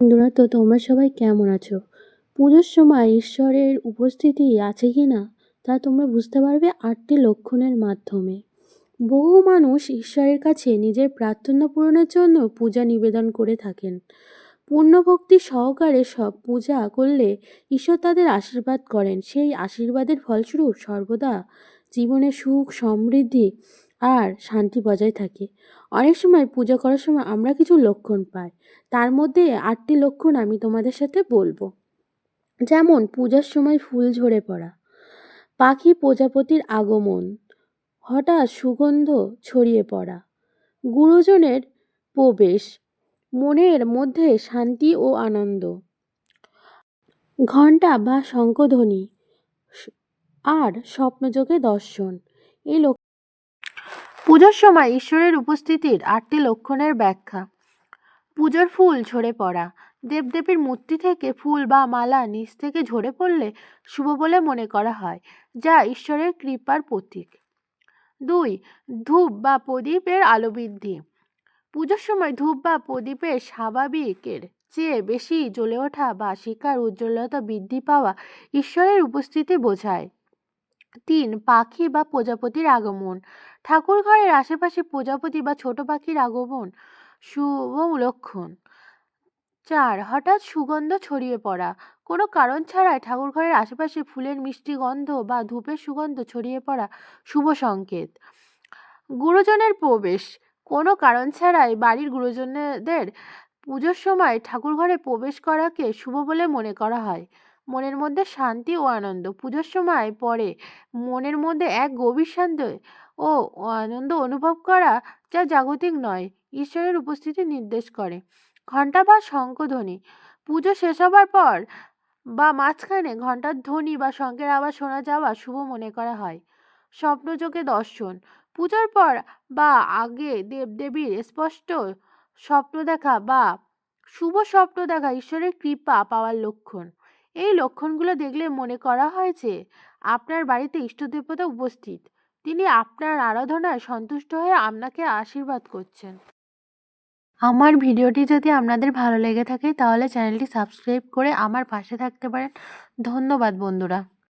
বন্ধুরা, তো তোমরা সবাই কেমন আছো? পুজোর সময় ঈশ্বরের উপস্থিতি আছে কি না তা তোমরা বুঝতে পারবে 8টি লক্ষণের মাধ্যমে। বহু মানুষ ঈশ্বরের কাছে নিজের প্রার্থনা পূরণের জন্য পূজা নিবেদন করে থাকেন। পূর্ণ ভক্তি সহকারে সব পূজা করলে ঈশ্বর তাদের আশীর্বাদ করেন। সেই আশীর্বাদের ফলস্বরূপ সর্বদা জীবনে সুখ, সমৃদ্ধি আর শান্তি বজায় থাকে। অনেক সময় পূজা করার সময় আমরা কিছু লক্ষণ পাই। তার মধ্যে 8টি লক্ষণ আমি তোমাদের সাথে বলবো। যেমন পূজার সময় ফুল ঝরে পড়া, পাখি প্রজাপতির আগমন, হঠাৎ সুগন্ধ ছড়িয়ে পড়া, গুরুজনের প্রবেশ, মনের মধ্যে শান্তি ও আনন্দ, ঘণ্টা বা শঙ্খধ্বনি আর স্বপ্নযোগে দর্শন। এই পুজোর সময় ঈশ্বরের উপস্থিতির 8টি লক্ষণের ব্যাখ্যা। পুজোর ফুল ঝরে পড়া, দেবদেবীর মূর্তি থেকে ফুল বা মালা নিচ থেকে ঝরে পড়লে শুভ বলে মনে করা হয়, যা ঈশ্বরের কৃপার প্রতীক। 2. ধূপ বা প্রদীপের আলো বৃদ্ধি। পুজোর সময় ধূপ বা প্রদীপের স্বাভাবিকের চেয়ে বেশি জ্বলে ওঠা বা শিখার উজ্জ্বলতা বৃদ্ধি পাওয়া ঈশ্বরের উপস্থিতি বোঝায়। 3. পাখি বা প্রজাপতির আগমন। ঠাকুর ঘরের আশেপাশে প্রজাপতি বা ছোট পাখির আগমন শুভ লক্ষণ। 4. হঠাৎ সুগন্ধ ছড়িয়ে পড়া। কোনো কারণ ছাড়াই ঠাকুর ঘরের আশেপাশে ফুলের মিষ্টি গন্ধ বা ধূপের সুগন্ধ ছড়িয়ে পড়া শুভ সংকেত। গুরুজনের প্রবেশ। কোনো কারণ ছাড়াই বাড়ির গুরুজনদের পুজোর সময় ঠাকুর ঘরে প্রবেশ করাকে শুভ বলে মনে করা হয়। মনের মধ্যে শান্তি ও আনন্দ। পুজোর সময় পরে মনের মধ্যে এক গভীর শান্তি ও আনন্দ অনুভব করা, যা জাগতিক নয়, ঈশ্বরের উপস্থিতি নির্দেশ করে। ঘণ্টা বা শঙ্খধ্বনি। পুজো শেষ হবার পর বা মাঝখানে ঘণ্টার ধ্বনি বা শঙ্খের আওয়াজ শোনা যাওয়া শুভ মনে করা হয়। স্বপ্নযোগে দর্শন। পুজোর পর বা আগে দেবদেবীর স্পষ্ট স্বপ্ন দেখা বা শুভ স্বপ্ন দেখা ঈশ্বরের কৃপা পাওয়ার লক্ষণ। এই লক্ষণগুলো দেখলে মনে করা হয় যে আপনার বাড়িতে ইষ্টদেবতা উপস্থিত। তিনি আপনার আরাধনায় সন্তুষ্ট হয়ে আপনাকে আশীর্বাদ করছেন। আমার ভিডিওটি যদি আপনাদের ভালো লেগে থাকে তাহলে চ্যানেলটি সাবস্ক্রাইব করে আমার পাশে থাকতে পারেন। ধন্যবাদ বন্ধুরা।